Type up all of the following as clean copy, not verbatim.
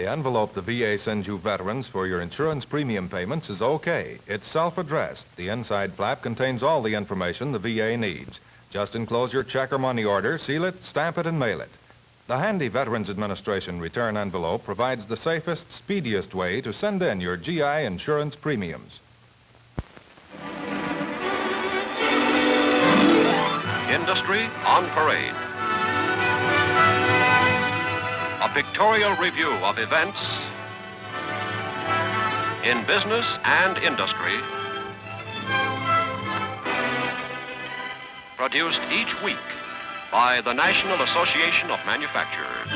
The envelope the VA sends you veterans for your insurance premium payments is okay. It's self-addressed. The inside flap contains all the information the VA needs. Just enclose your check or money order, seal it, stamp it, and mail it. The handy Veterans Administration return envelope provides the safest, speediest way to send in your GI insurance premiums. Industry on parade. A pictorial review of events in business and industry, produced each week by the National Association of Manufacturers.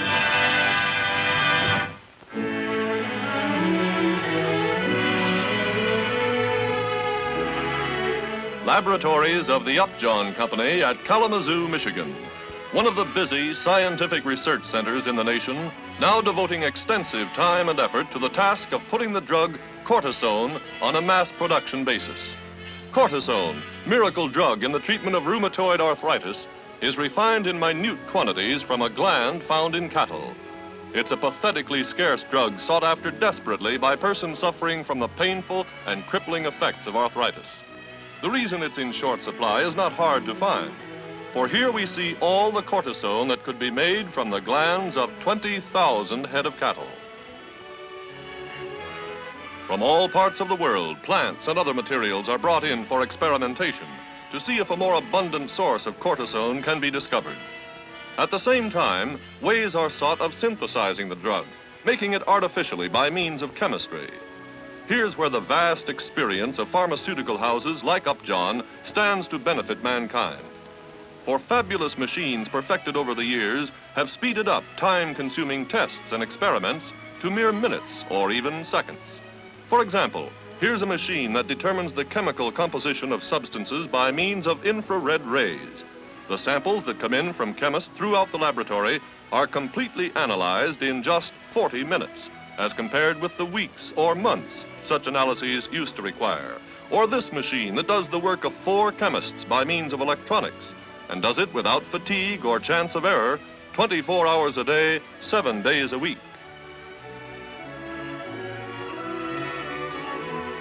Laboratories of the Upjohn Company at Kalamazoo, Michigan. One of the busy scientific research centers in the nation, now devoting extensive time and effort to the task of putting the drug cortisone on a mass production basis. Cortisone, miracle drug in the treatment of rheumatoid arthritis, is refined in minute quantities from a gland found in cattle. It's a pathetically scarce drug sought after desperately by persons suffering from the painful and crippling effects of arthritis. The reason it's in short supply is not hard to find, for here we see all the cortisone that could be made from the glands of 20,000 head of cattle. From all parts of the world, plants and other materials are brought in for experimentation to see if a more abundant source of cortisone can be discovered. At the same time, ways are sought of synthesizing the drug, making it artificially by means of chemistry. Here's where the vast experience of pharmaceutical houses like Upjohn stands to benefit mankind. For fabulous machines perfected over the years have speeded up time-consuming tests and experiments to mere minutes or even seconds. For example, here's a machine that determines the chemical composition of substances by means of infrared rays. The samples that come in from chemists throughout the laboratory are completely analyzed in just 40 minutes, as compared with the weeks or months such analyses used to require. Or this machine that does the work of 4 chemists by means of electronics, and does it without fatigue or chance of error, 24 hours a day, 7 days a week.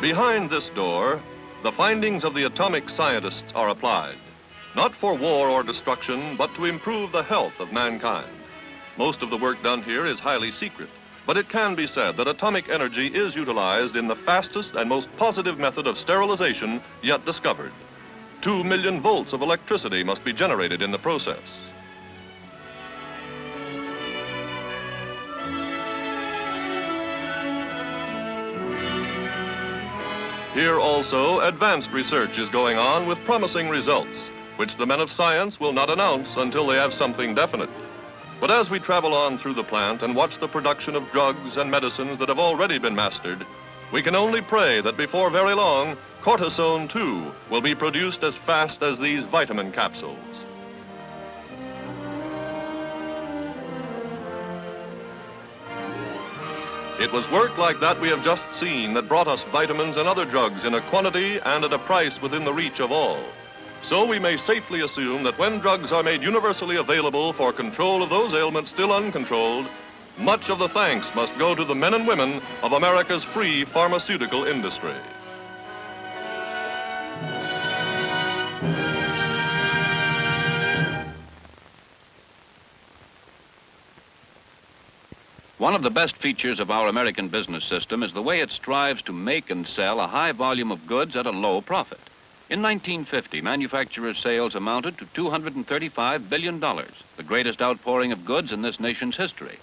Behind this door, the findings of the atomic scientists are applied, not for war or destruction, but to improve the health of mankind. Most of the work done here is highly secret, but it can be said that atomic energy is utilized in the fastest and most positive method of sterilization yet discovered. 2 million volts of electricity must be generated in the process. Here also, advanced research is going on with promising results, which the men of science will not announce until they have something definite. But as we travel on through the plant and watch the production of drugs and medicines that have already been mastered, we can only pray that before very long, cortisone, too, will be produced as fast as these vitamin capsules. It was work like that we have just seen that brought us vitamins and other drugs in a quantity and at a price within the reach of all. So we may safely assume that when drugs are made universally available for control of those ailments still uncontrolled, much of the thanks must go to the men and women of America's free pharmaceutical industry. One of the best features of our American business system is the way it strives to make and sell a high volume of goods at a low profit. In 1950, manufacturers' sales amounted to $235 billion, the greatest outpouring of goods in this nation's history.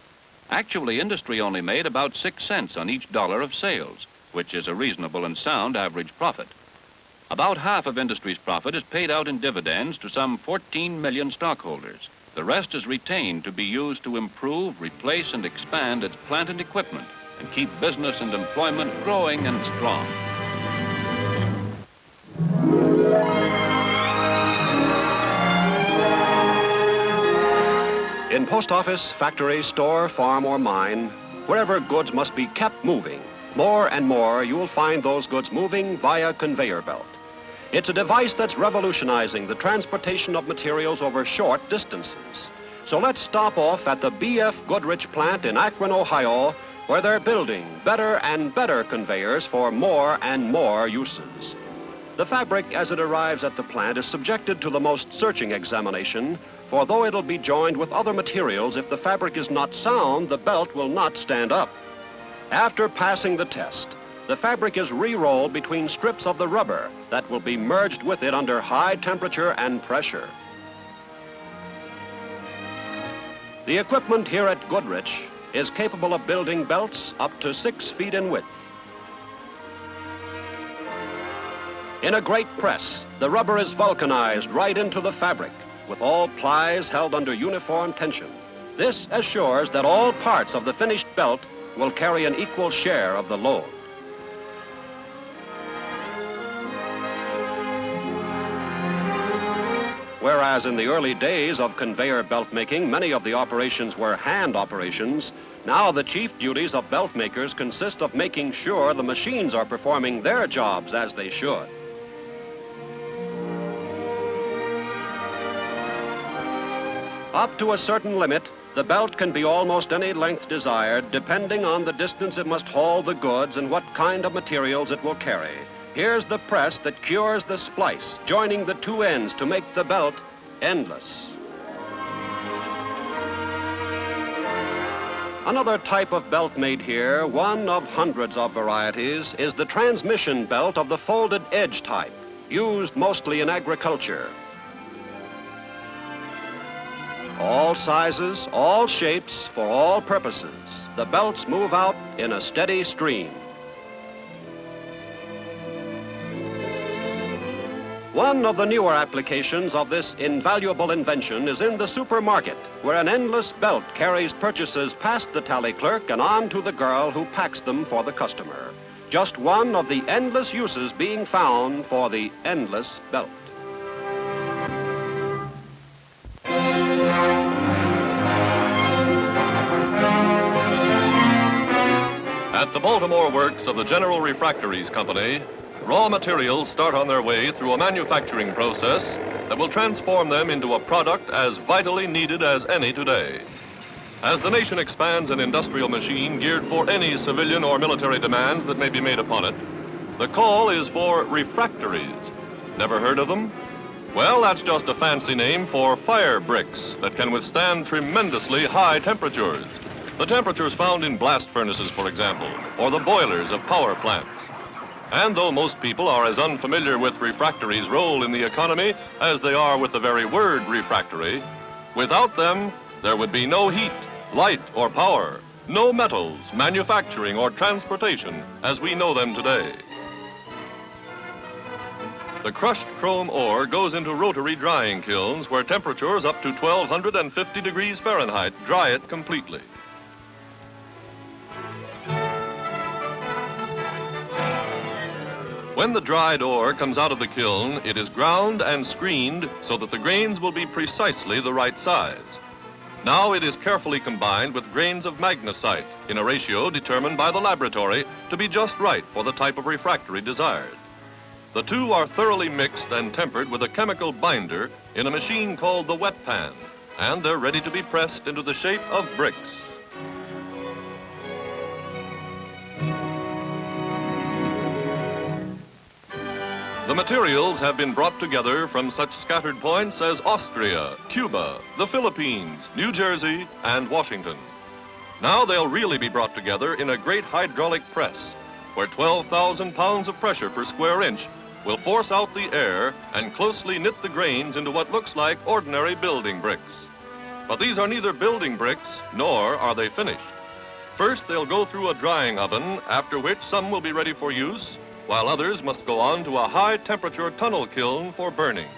Actually, industry only made about 6 cents on each dollar of sales, which is a reasonable and sound average profit. About half of industry's profit is paid out in dividends to some 14 million stockholders. The rest is retained to be used to improve, replace, and expand its plant and equipment and keep business and employment growing and strong. In post office, factory, store, farm, or mine, wherever goods must be kept moving, more and more you'll find those goods moving via conveyor belt. It's a device that's revolutionizing the transportation of materials over short distances. So let's stop off at the B.F. Goodrich plant in Akron, Ohio, where they're building better and better conveyors for more and more uses. The fabric as it arrives at the plant is subjected to the most searching examination, for though it'll be joined with other materials, if the fabric is not sound, the belt will not stand up. After passing the test, the fabric is re-rolled between strips of the rubber that will be merged with it under high temperature and pressure. The equipment here at Goodrich is capable of building belts up to 6 feet in width. In a great press, the rubber is vulcanized right into the fabric, with all plies held under uniform tension. This assures that all parts of the finished belt will carry an equal share of the load. Whereas in the early days of conveyor belt making, many of the operations were hand operations, now the chief duties of belt makers consist of making sure the machines are performing their jobs as they should. Up to a certain limit, the belt can be almost any length desired, depending on the distance it must haul the goods and what kind of materials it will carry. Here's the press that cures the splice, joining the two ends to make the belt endless. Another type of belt made here, one of hundreds of varieties, is the transmission belt of the folded edge type, used mostly in agriculture. All sizes, all shapes, for all purposes. The belts move out in a steady stream. One of the newer applications of this invaluable invention is in the supermarket, where an endless belt carries purchases past the tally clerk and on to the girl who packs them for the customer. Just one of the endless uses being found for the endless belt. At the Baltimore works of the General Refractories Company, raw materials start on their way through a manufacturing process that will transform them into a product as vitally needed as any today. As the nation expands an industrial machine geared for any civilian or military demands that may be made upon it, the call is for refractories. Never heard of them? Well, that's just a fancy name for fire bricks that can withstand tremendously high temperatures. The temperatures found in blast furnaces, for example, or the boilers of power plants. And though most people are as unfamiliar with refractories' role in the economy as they are with the very word refractory, without them, there would be no heat, light, or power, no metals, manufacturing, or transportation as we know them today. The crushed chrome ore goes into rotary drying kilns where temperatures up to 1,250 degrees Fahrenheit dry it completely. When the dried ore comes out of the kiln, it is ground and screened so that the grains will be precisely the right size. Now it is carefully combined with grains of magnesite in a ratio determined by the laboratory to be just right for the type of refractory desired. The two are thoroughly mixed and tempered with a chemical binder in a machine called the wet pan, and they're ready to be pressed into the shape of bricks. The materials have been brought together from such scattered points as Austria, Cuba, the Philippines, New Jersey, and Washington. Now they'll really be brought together in a great hydraulic press, where 12,000 pounds of pressure per square inch will force out the air and closely knit the grains into what looks like ordinary building bricks. But these are neither building bricks, nor are they finished. First, they'll go through a drying oven, after which some will be ready for use, while others must go on to a high-temperature tunnel kiln for burning.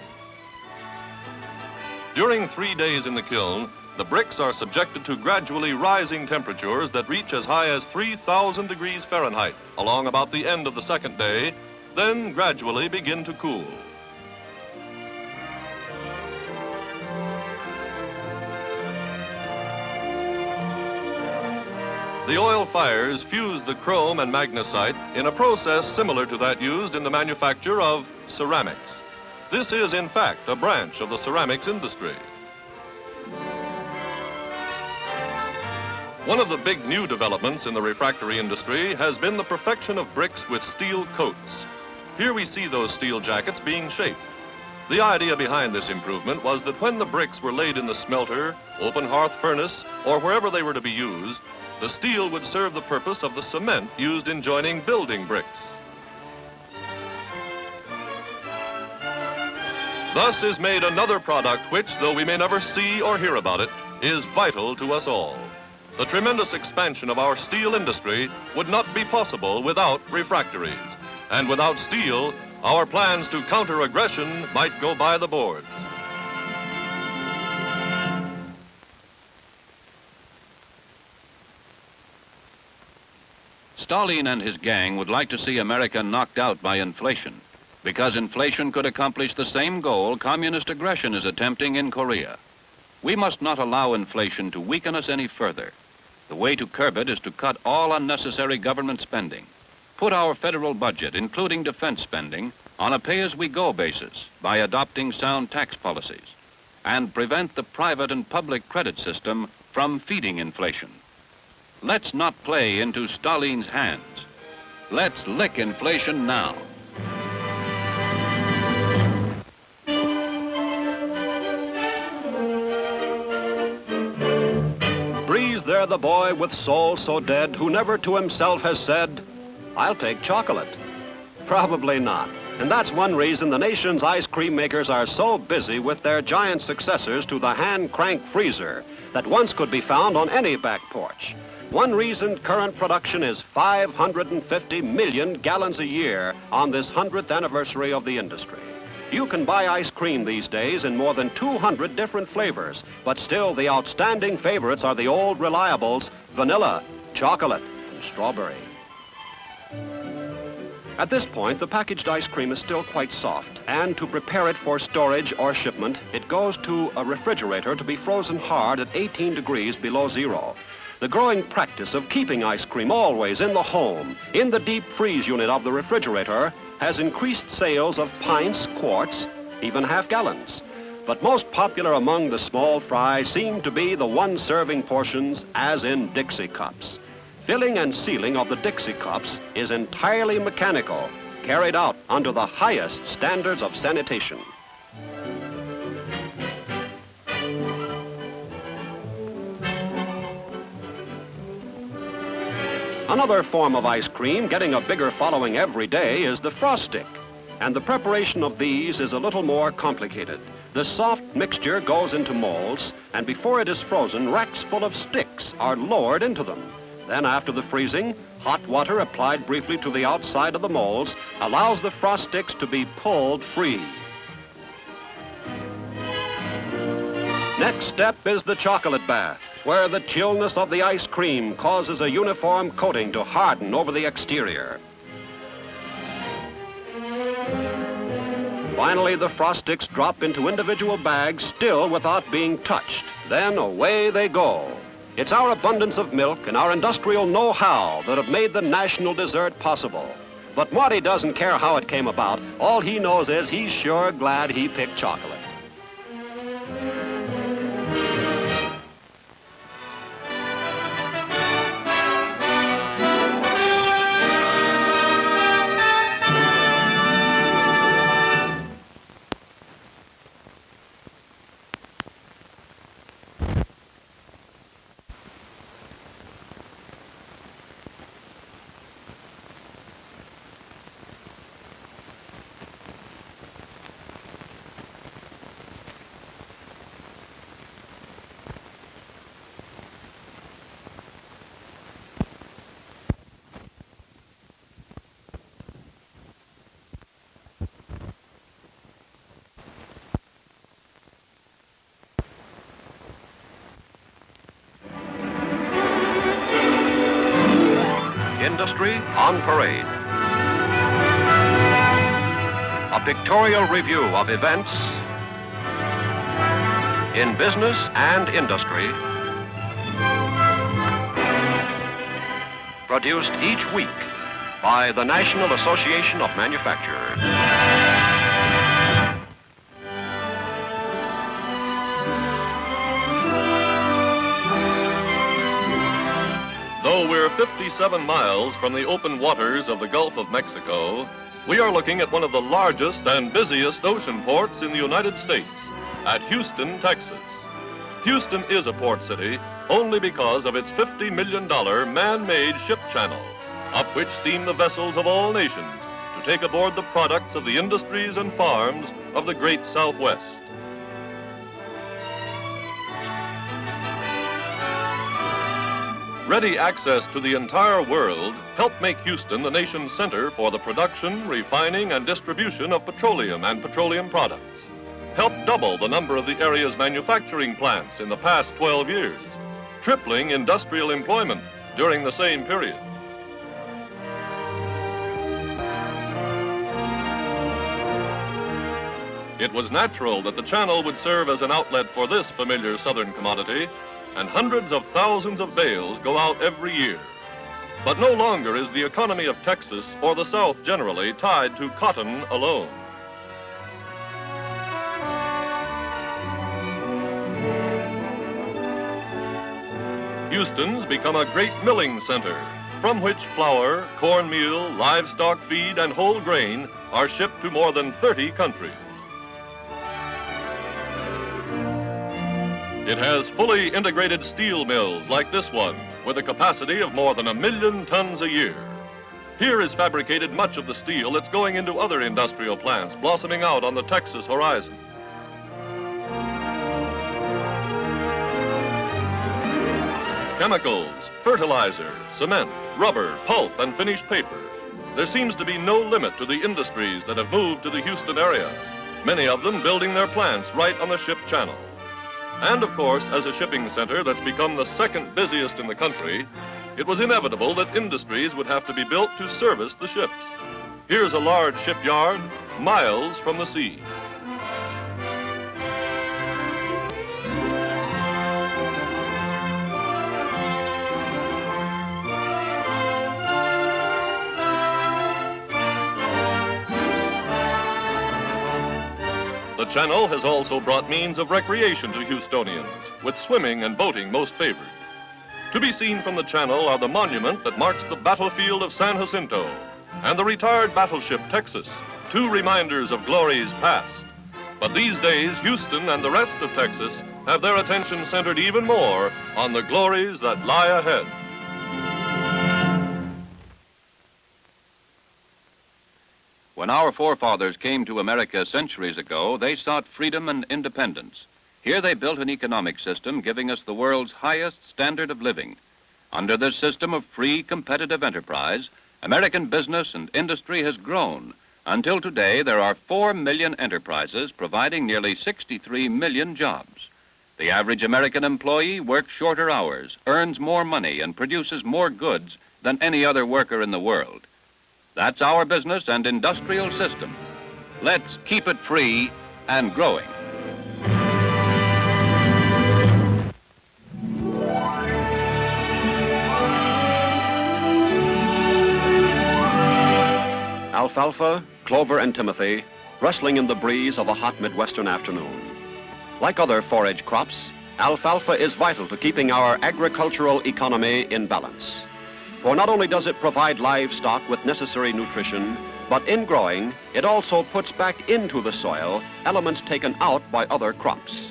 During 3 days in the kiln, the bricks are subjected to gradually rising temperatures that reach as high as 3,000 degrees Fahrenheit along about the end of the second day, then gradually begin to cool. The oil fires fuse the chrome and magnesite in a process similar to that used in the manufacture of ceramics. This is, in fact, a branch of the ceramics industry. One of the big new developments in the refractory industry has been the perfection of bricks with steel coats. Here we see those steel jackets being shaped. The idea behind this improvement was that when the bricks were laid in the smelter, open hearth furnace, or wherever they were to be used, the steel would serve the purpose of the cement used in joining building bricks. Thus is made another product which, though we may never see or hear about it, is vital to us all. The tremendous expansion of our steel industry would not be possible without refractories. And without steel, our plans to counter aggression might go by the board. Stalin and his gang would like to see America knocked out by inflation, because inflation could accomplish the same goal communist aggression is attempting in Korea. We must not allow inflation to weaken us any further. The way to curb it is to cut all unnecessary government spending. Put our federal budget, including defense spending, on a pay-as-we-go basis by adopting sound tax policies, and prevent the private and public credit system from feeding inflation. Let's not play into Stalin's hands. Let's lick inflation now. Breeze there the boy with soul so dead who never to himself has said, "I'll take chocolate." Probably not. And that's one reason the nation's ice cream makers are so busy with their giant successors to the hand-crank freezer that once could be found on any back porch. One reason current production is 550 million gallons a year on this 100th anniversary of the industry. You can buy ice cream these days in more than 200 different flavors, but still the outstanding favorites are the old reliables, vanilla, chocolate, and strawberry. At this point, the packaged ice cream is still quite soft, and to prepare it for storage or shipment, it goes to a refrigerator to be frozen hard at 18 degrees below zero. The growing practice of keeping ice cream always in the home, in the deep freeze unit of the refrigerator, has increased sales of pints, quarts, even half gallons. But most popular among the small fry seem to be the one-serving portions, as in Dixie Cups. Filling and sealing of the Dixie Cups is entirely mechanical, carried out under the highest standards of sanitation. Another form of ice cream getting a bigger following every day is the Frostic, and the preparation of these is a little more complicated. The soft mixture goes into molds, and before it is frozen, racks full of sticks are lowered into them. Then after the freezing, hot water applied briefly to the outside of the molds allows the Frosticks to be pulled free. Next step is the chocolate bath, where the chillness of the ice cream causes a uniform coating to harden over the exterior. Finally, the Frosticks drop into individual bags, still without being touched. Then away they go. It's our abundance of milk and our industrial know-how that have made the national dessert possible. But Marty doesn't care how it came about. All he knows is he's sure glad he picked chocolate. Industry on parade. A pictorial review of events in business and industry, produced each week by the National Association of Manufacturers. 57 miles from the open waters of the Gulf of Mexico, we are looking at one of the largest and busiest ocean ports in the United States, at Houston, Texas. Houston is a port city only because of its $50 million man-made ship channel, up which steam the vessels of all nations to take aboard the products of the industries and farms of the great Southwest. Ready access to the entire world helped make Houston the nation's center for the production, refining, and distribution of petroleum and petroleum products. Helped double the number of the area's manufacturing plants in the past 12 years, tripling industrial employment during the same period. It was natural that the channel would serve as an outlet for this familiar southern commodity, and hundreds of thousands of bales go out every year. But no longer is the economy of Texas or the South generally tied to cotton alone. Houston's become a great milling center, from which flour, cornmeal, livestock feed, and whole grain are shipped to more than 30 countries. It has fully integrated steel mills like this one, with a capacity of more than 1 million tons a year. Here is fabricated much of the steel that's going into other industrial plants blossoming out on the Texas horizon. Chemicals, fertilizer, cement, rubber, pulp, and finished paper. There seems to be no limit to the industries that have moved to the Houston area, many of them building their plants right on the ship channel. And of course, as a shipping center that's become the second busiest in the country, it was inevitable that industries would have to be built to service the ships. Here's a large shipyard, miles from the sea. The channel has also brought means of recreation to Houstonians, with swimming and boating most favored. To be seen from the channel are the monument that marks the battlefield of San Jacinto and the retired battleship Texas, two reminders of glories past. But these days, Houston and the rest of Texas have their attention centered even more on the glories that lie ahead. When our forefathers came to America centuries ago, they sought freedom and independence. Here they built an economic system giving us the world's highest standard of living. Under this system of free, competitive enterprise, American business and industry has grown. Until today, there are 4 million enterprises providing nearly 63 million jobs. The average American employee works shorter hours, earns more money, and produces more goods than any other worker in the world. That's our business and industrial system. Let's keep it free and growing. Alfalfa, clover, and timothy rustling in the breeze of a hot Midwestern afternoon. Like other forage crops, alfalfa is vital to keeping our agricultural economy in balance. For not only does it provide livestock with necessary nutrition, but in growing, it also puts back into the soil elements taken out by other crops.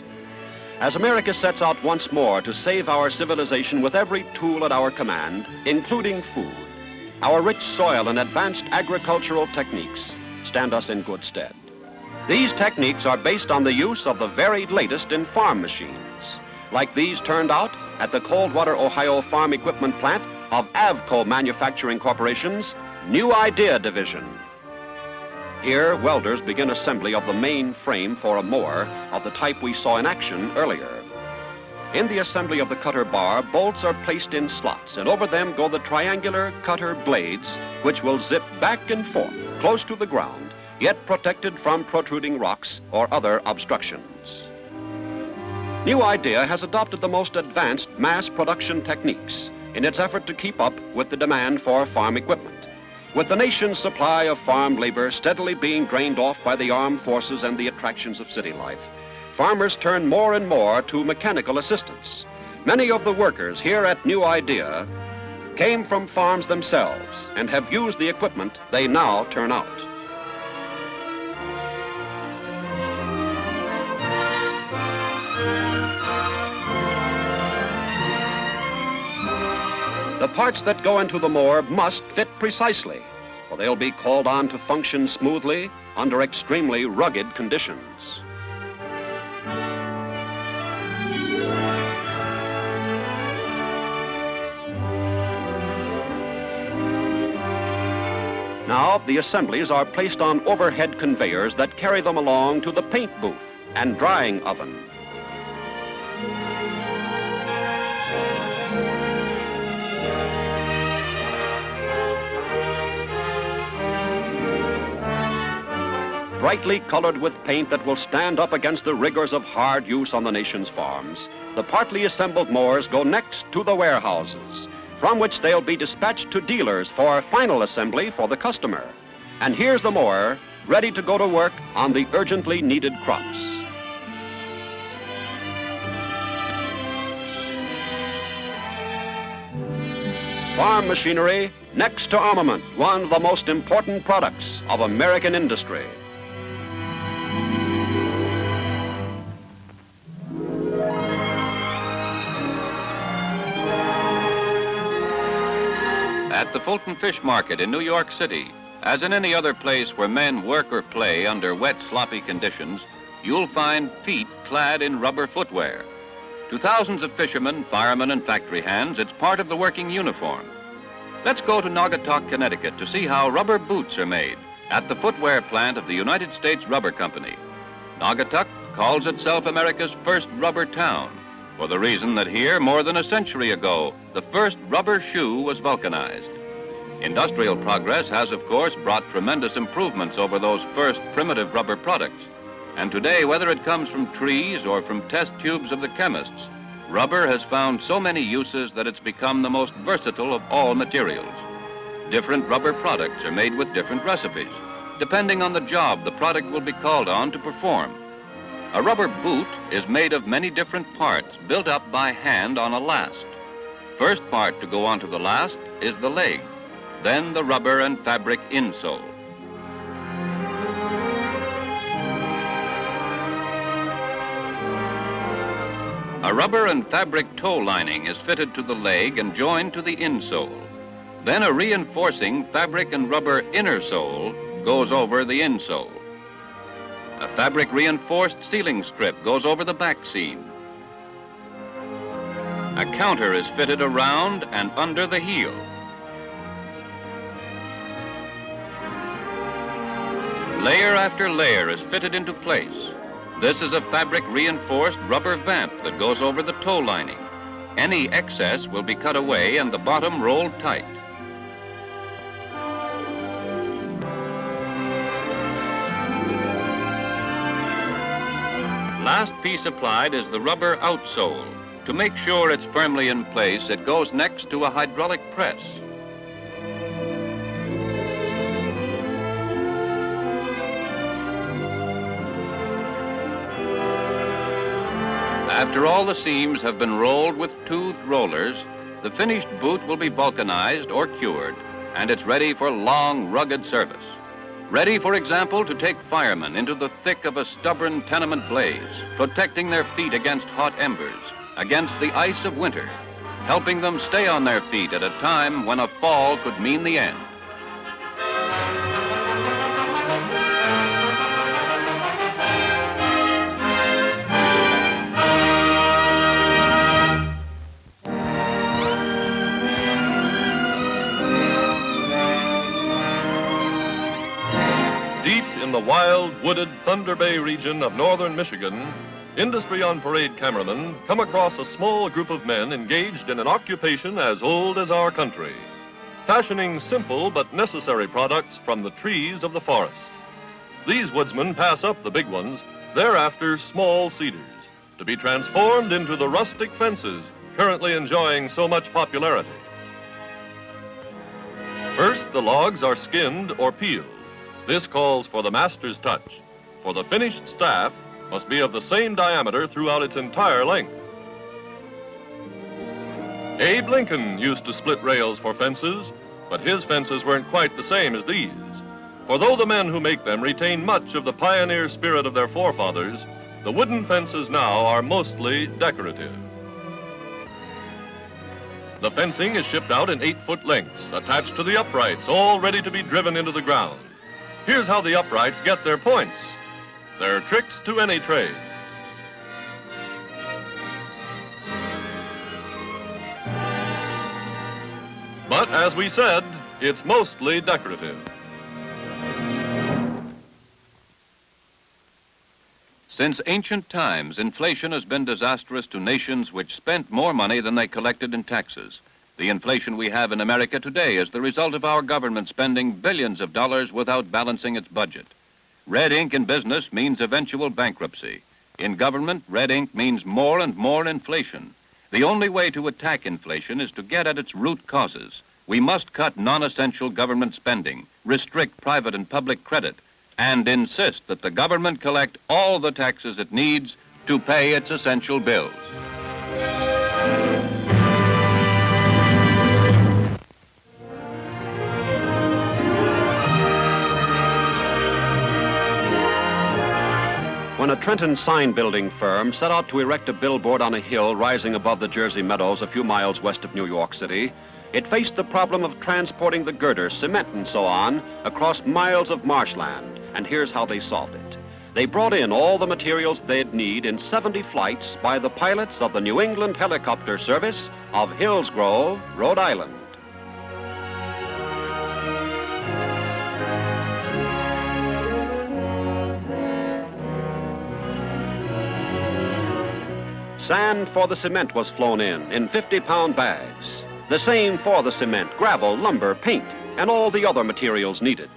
As America sets out once more to save our civilization with every tool at our command, including food, our rich soil and advanced agricultural techniques stand us in good stead. These techniques are based on the use of the very latest in farm machines, like these turned out at the Coldwater, Ohio Farm Equipment Plant of Avco Manufacturing Corporation's New Idea Division. Here, welders begin assembly of the main frame for a mower of the type we saw in action earlier. In the assembly of the cutter bar, bolts are placed in slots, and over them go the triangular cutter blades, which will zip back and forth, close to the ground, yet protected from protruding rocks or other obstructions. New Idea has adopted the most advanced mass production techniques in its effort to keep up with the demand for farm equipment. With the nation's supply of farm labor steadily being drained off by the armed forces and the attractions of city life, farmers turn more and more to mechanical assistance. Many of the workers here at New Idea came from farms themselves and have used the equipment they now turn out. The parts that go into the mower must fit precisely, or they'll be called on to function smoothly under extremely rugged conditions. Now, the assemblies are placed on overhead conveyors that carry them along to the paint booth and drying oven. Brightly colored with paint that will stand up against the rigors of hard use on the nation's farms, the partly assembled mowers go next to the warehouses, from which they'll be dispatched to dealers for final assembly for the customer. And here's the mower, ready to go to work on the urgently needed crops. Farm machinery, next to armament, one of the most important products of American industry. At the Fulton Fish Market in New York City, as in any other place where men work or play under wet, sloppy conditions, you'll find feet clad in rubber footwear. To thousands of fishermen, firemen, and factory hands, it's part of the working uniform. Let's go to Naugatuck, Connecticut to see how rubber boots are made at the footwear plant of the United States Rubber Company. Naugatuck calls itself America's first rubber town, for the reason that here, more than a century ago, the first rubber shoe was vulcanized. Industrial progress has, of course, brought tremendous improvements over those first primitive rubber products. And today, whether it comes from trees or from test tubes of the chemists, rubber has found so many uses that it's become the most versatile of all materials. Different rubber products are made with different recipes, depending on the job the product will be called on to perform. A rubber boot is made of many different parts built up by hand on a last. First part to go onto the last is the leg, then the rubber and fabric insole. A rubber and fabric toe lining is fitted to the leg and joined to the insole. Then a reinforcing fabric and rubber inner sole goes over the insole. A fabric reinforced sealing strip goes over the back seam. A counter is fitted around and under the heel. Layer after layer is fitted into place. This is a fabric reinforced rubber vamp that goes over the toe lining. Any excess will be cut away and the bottom rolled tight. Last piece applied is the rubber outsole. To make sure it's firmly in place, it goes next to a hydraulic press. After all the seams have been rolled with toothed rollers, the finished boot will be vulcanized or cured, and it's ready for long, rugged service. Ready, for example, to take firemen into the thick of a stubborn tenement blaze, protecting their feet against hot embers, against the ice of winter, helping them stay on their feet at a time when a fall could mean the end. In the wild, wooded Thunder Bay region of northern Michigan, industry on parade cameramen come across a small group of men engaged in an occupation as old as our country, fashioning simple but necessary products from the trees of the forest. These woodsmen pass up the big ones, thereafter small cedars, to be transformed into the rustic fences currently enjoying so much popularity. First, the logs are skinned or peeled. This calls for the master's touch, for the finished staff must be of the same diameter throughout its entire length. Abe Lincoln used to split rails for fences, but his fences weren't quite the same as these. For though the men who make them retain much of the pioneer spirit of their forefathers, the wooden fences now are mostly decorative. The fencing is shipped out in 8-foot lengths, attached to the uprights, all ready to be driven into the ground. Here's how the uprights get their points. They're tricks to any trade. But as we said, it's mostly decorative. Since ancient times, inflation has been disastrous to nations which spent more money than they collected in taxes. The inflation we have in America today is the result of our government spending billions of dollars without balancing its budget. Red ink in business means eventual bankruptcy. In government, red ink means more and more inflation. The only way to attack inflation is to get at its root causes. We must cut non-essential government spending, restrict private and public credit, and insist that the government collect all the taxes it needs to pay its essential bills. When a Trenton sign building firm set out to erect a billboard on a hill rising above the Jersey Meadows a few miles west of New York City, it faced the problem of transporting the girder, cement, and so on across miles of marshland. And here's how they solved it. They brought in all the materials they'd need in 70 flights by the pilots of the New England Helicopter Service of Hillsgrove, Rhode Island. Sand for the cement was flown in 50-pound bags. The same for the cement, gravel, lumber, paint, and all the other materials needed.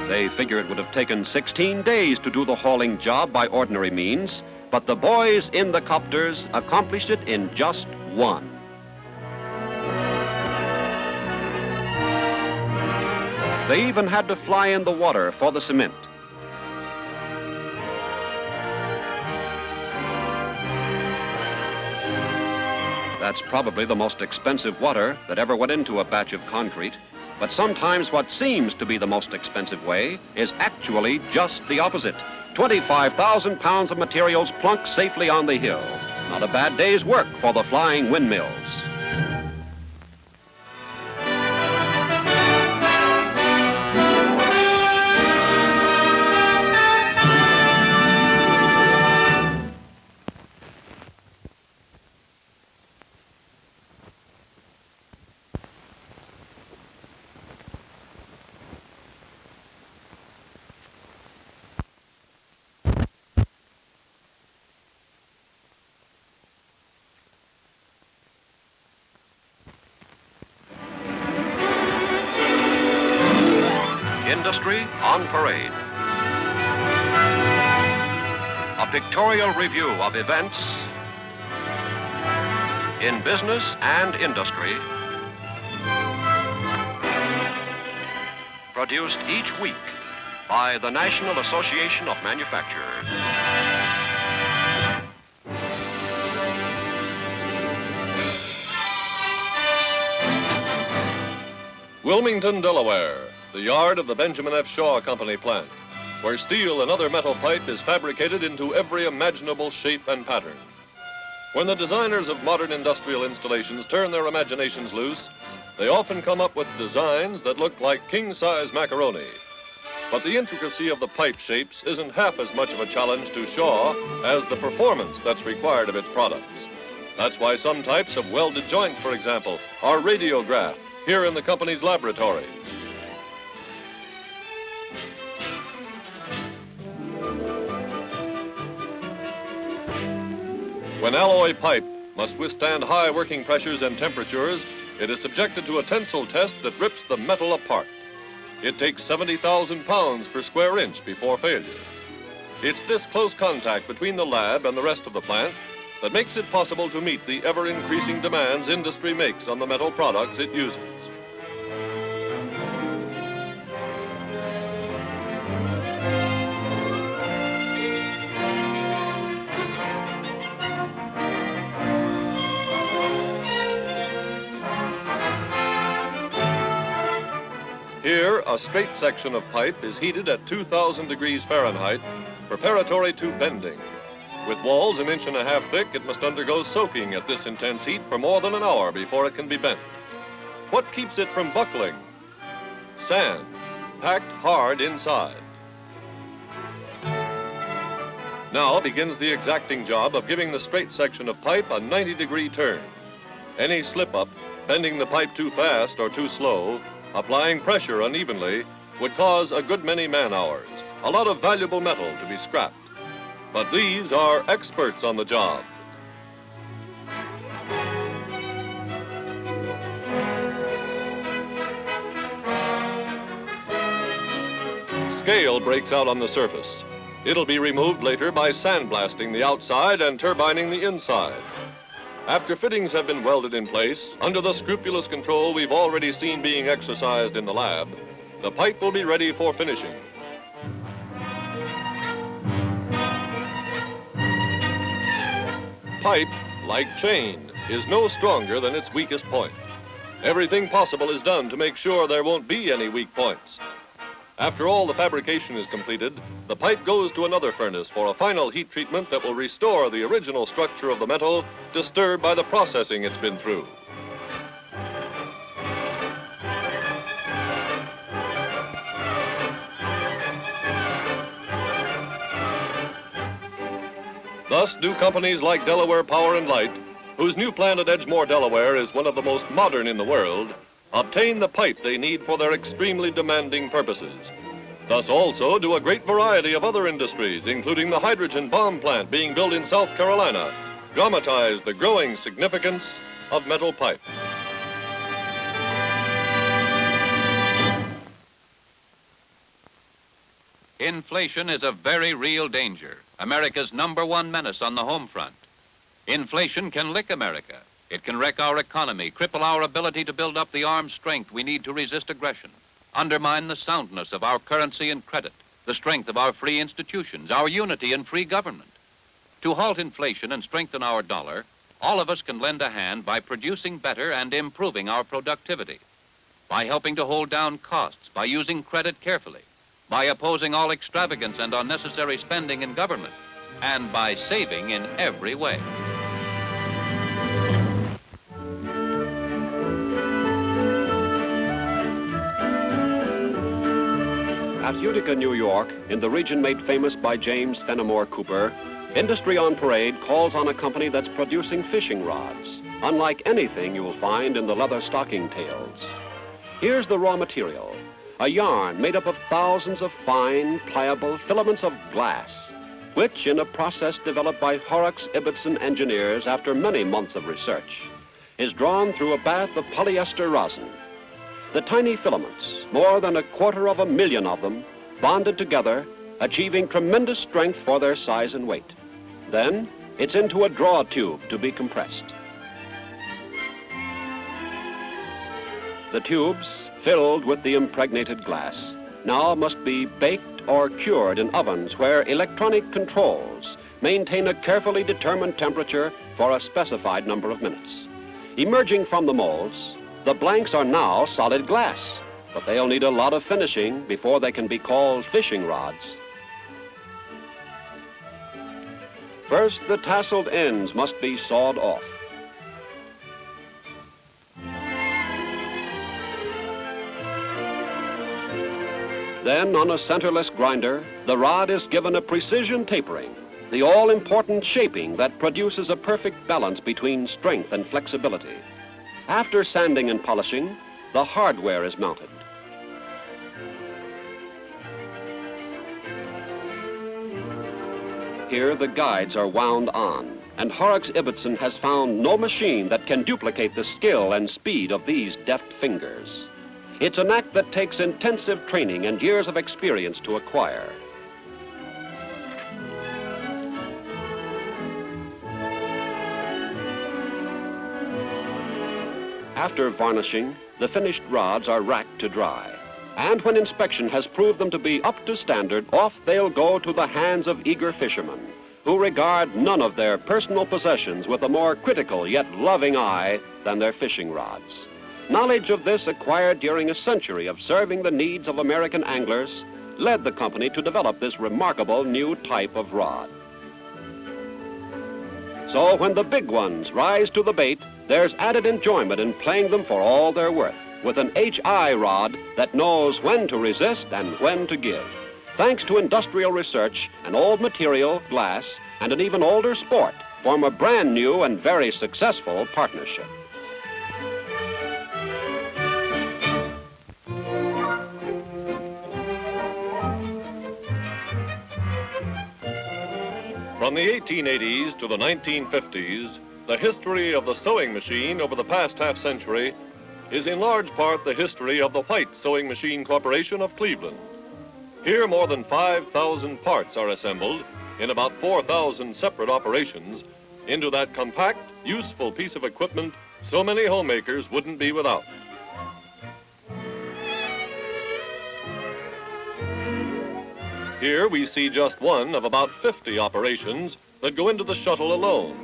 They figure it would have taken 16 days to do the hauling job by ordinary means, but the boys in the copters accomplished it in just one. They even had to fly in the water for the cement. That's probably the most expensive water that ever went into a batch of concrete. But sometimes what seems to be the most expensive way is actually just the opposite. 25,000 pounds of materials plunked safely on the hill. Not a bad day's work for the flying windmills. Industry on parade. A pictorial review of events in business and industry, produced each week by the National Association of Manufacturers. Wilmington, Delaware, the yard of the Benjamin F. Shaw Company plant, where steel and other metal pipe is fabricated into every imaginable shape and pattern. When the designers of modern industrial installations turn their imaginations loose, they often come up with designs that look like king-size macaroni. But the intricacy of the pipe shapes isn't half as much of a challenge to Shaw as the performance that's required of its products. That's why some types of welded joints, for example, are radiographed here in the company's laboratory. When alloy pipe must withstand high working pressures and temperatures, it is subjected to a tensile test that rips the metal apart. It takes 70,000 pounds per square inch before failure. It's this close contact between the lab and the rest of the plant that makes it possible to meet the ever-increasing demands industry makes on the metal products it uses. a straight section of pipe is heated at 2,000 degrees Fahrenheit, preparatory to bending. With walls 1.5 inches thick, it must undergo soaking at this intense heat for more than an hour before it can be bent. What keeps it from buckling? Sand, packed hard inside. Now begins the exacting job of giving the straight section of pipe a 90-degree turn. Any slip-up, bending the pipe too fast or too slow, applying pressure unevenly, would cause a good many man-hours, a lot of valuable metal to be scrapped. But these are experts on the job. Scale breaks out on the surface. It'll be removed later by sandblasting the outside and turbining the inside. After fittings have been welded in place, under the scrupulous control we've already seen being exercised in the lab, the pipe will be ready for finishing. Pipe, like chain, is no stronger than its weakest point. Everything possible is done to make sure there won't be any weak points. After all the fabrication is completed, the pipe goes to another furnace for a final heat treatment that will restore the original structure of the metal disturbed by the processing it's been through. Thus do companies like Delaware Power and Light, whose new plant at Edgemore, Delaware is one of the most modern in the world, obtain the pipe they need for their extremely demanding purposes. Thus also do a great variety of other industries, including the hydrogen bomb plant being built in South Carolina, dramatize the growing significance of metal pipe. Inflation is a very real danger, America's #1 menace on the home front. Inflation can lick America. It can wreck our economy, cripple our ability to build up the armed strength we need to resist aggression, undermine the soundness of our currency and credit, the strength of our free institutions, our unity and free government. To halt inflation and strengthen our dollar, all of us can lend a hand by producing better and improving our productivity, by helping to hold down costs, by using credit carefully, by opposing all extravagance and unnecessary spending in government, and by saving in every way. At Utica, New York, in the region made famous by James Fenimore Cooper, Industry on Parade calls on a company that's producing fishing rods, unlike anything you'll find in the leather stocking tails. Here's the raw material, a yarn made up of thousands of fine, pliable filaments of glass, which, in a process developed by Borrocks-Ibbotson engineers after many months of research, is drawn through a bath of polyester rosin. The tiny filaments, more than 250,000 of them, bonded together, achieving tremendous strength for their size and weight. Then, it's into a draw tube to be compressed. The tubes, filled with the impregnated glass, now must be baked or cured in ovens where electronic controls maintain a carefully determined temperature for a specified number of minutes. Emerging from the molds, the blanks are now solid glass, but they'll need a lot of finishing before they can be called fishing rods. First, the tasseled ends must be sawed off. Then, on a centerless grinder, the rod is given a precision tapering, the all-important shaping that produces a perfect balance between strength and flexibility. After sanding and polishing, the hardware is mounted. Here, the guides are wound on, and Borrocks-Ibbotson has found no machine that can duplicate the skill and speed of these deft fingers. It's an act that takes intensive training and years of experience to acquire. After varnishing, the finished rods are racked to dry. And when inspection has proved them to be up to standard, off they'll go to the hands of eager fishermen, who regard none of their personal possessions with a more critical yet loving eye than their fishing rods. Knowledge of this, acquired during a century of serving the needs of American anglers, led the company to develop this remarkable new type of rod. So when the big ones rise to the bait, there's added enjoyment in playing them for all they're worth, with an HI rod that knows when to resist and when to give. Thanks to industrial research, an old material, glass, and an even older sport form a brand new and very successful partnership. From the 1880s to the 1950s, the history of the sewing machine over the past half-century is in large part the history of the White Sewing Machine Corporation of Cleveland. Here, more than 5,000 parts are assembled in about 4,000 separate operations into that compact, useful piece of equipment so many homemakers wouldn't be without. Here we see just one of about 50 operations that go into the shuttle alone.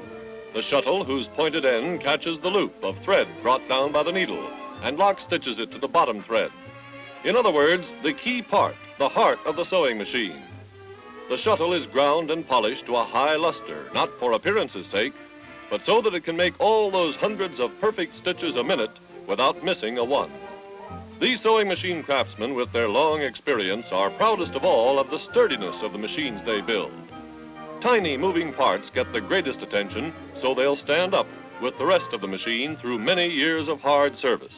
The shuttle whose pointed end catches the loop of thread brought down by the needle and lock stitches it to the bottom thread. In other words, the key part, the heart of the sewing machine. The shuttle is ground and polished to a high luster, not for appearance's sake, but so that it can make all those hundreds of perfect stitches a minute without missing a one. These sewing machine craftsmen, with their long experience, are proudest of all of the sturdiness of the machines they build. Tiny moving parts get the greatest attention, so they'll stand up with the rest of the machine through many years of hard service.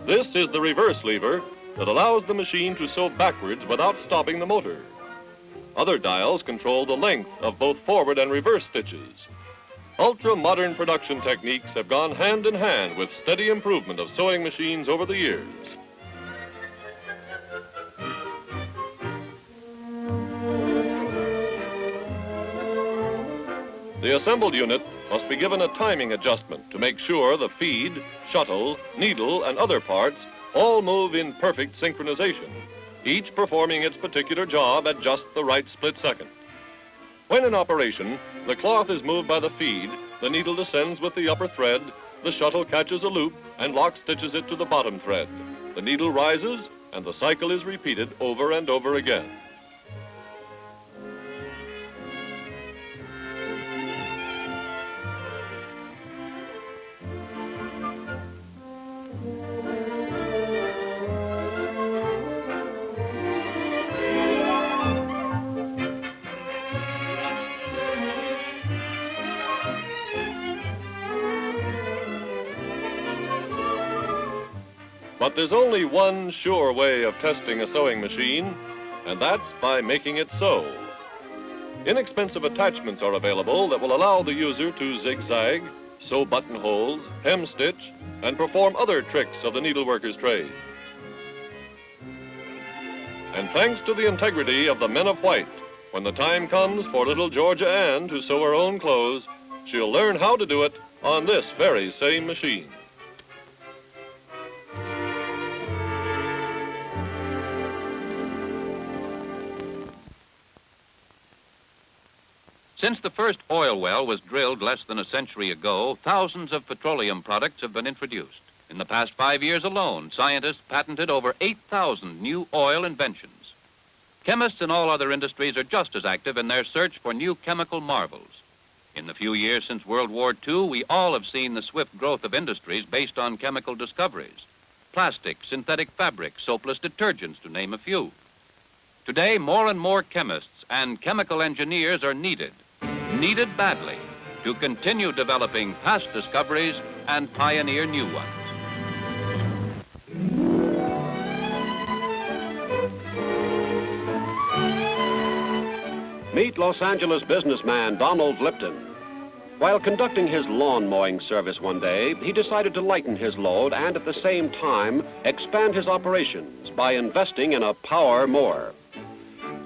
This is the reverse lever that allows the machine to sew backwards without stopping the motor. Other dials control the length of both forward and reverse stitches. Ultra-modern production techniques have gone hand in hand with steady improvement of sewing machines over the years. The assembled unit must be given a timing adjustment to make sure the feed, shuttle, needle, and other parts all move in perfect synchronization, each performing its particular job at just the right split second. When in operation, the cloth is moved by the feed, the needle descends with the upper thread, the shuttle catches a loop and lock stitches it to the bottom thread. The needle rises and the cycle is repeated over and over again. But there's only one sure way of testing a sewing machine, and that's by making it sew. Inexpensive attachments are available that will allow the user to zigzag, sew buttonholes, hem stitch, and perform other tricks of the needleworker's trade. And thanks to the integrity of the men of white, when the time comes for little Georgia Ann to sew her own clothes, she'll learn how to do it on this very same machine. Since the first oil well was drilled less than a century ago, thousands of petroleum products have been introduced. In the past 5 years alone, scientists patented over 8,000 new oil inventions. Chemists in all other industries are just as active in their search for new chemical marvels. In the few years since World War II, we all have seen the swift growth of industries based on chemical discoveries. Plastic, synthetic fabrics, soapless detergents, to name a few. Today, more and more chemists and chemical engineers are needed badly, to continue developing past discoveries and pioneer new ones. Meet Los Angeles businessman Donald Lipton. While conducting his lawn mowing service one day, he decided to lighten his load and at the same time expand his operations by investing in a power mower.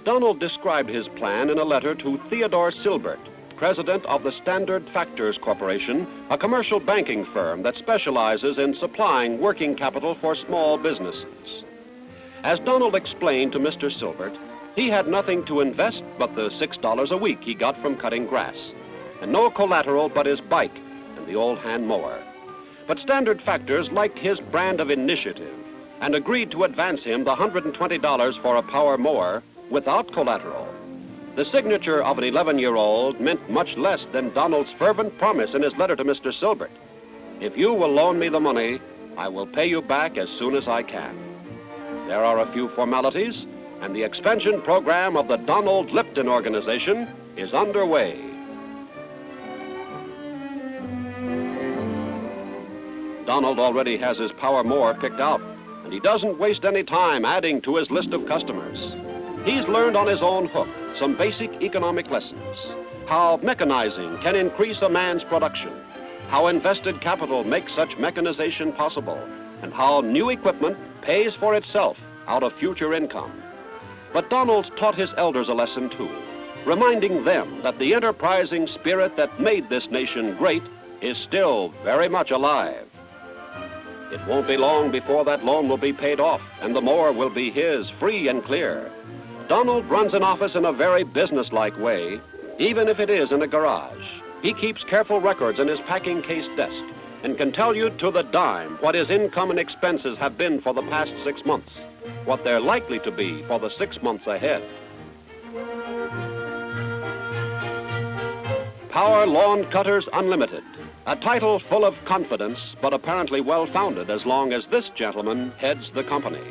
Donald described his plan in a letter to Theodore Silbert, president of the Standard Factors Corporation, a commercial banking firm that specializes in supplying working capital for small businesses. As Donald explained to Mr. Silbert, he had nothing to invest but the $6 a week he got from cutting grass, and no collateral but his bike and the old hand mower. But Standard Factors liked his brand of initiative and agreed to advance him the $120 for a power mower without collateral. The signature of an 11-year-old meant much less than Donald's fervent promise in his letter to Mr. Silbert. If you will loan me the money, I will pay you back as soon as I can. There are a few formalities, and the expansion program of the Donald Lipton organization is underway. Donald already has his power mower picked out, and he doesn't waste any time adding to his list of customers. He's learned on his own hook some basic economic lessons, how mechanizing can increase a man's production, how invested capital makes such mechanization possible, and how new equipment pays for itself out of future income. But Donald's taught his elders a lesson too, reminding them that the enterprising spirit that made this nation great is still very much alive. It won't be long before that loan will be paid off and the mower will be his, free and clear. Donald runs an office in a very businesslike way, even if it is in a garage. He keeps careful records in his packing case desk and can tell you to the dime what his income and expenses have been for the past 6 months, what they're likely to be for the 6 months ahead. Power Lawn Cutters Unlimited, a title full of confidence, but apparently well-founded as long as this gentleman heads the company.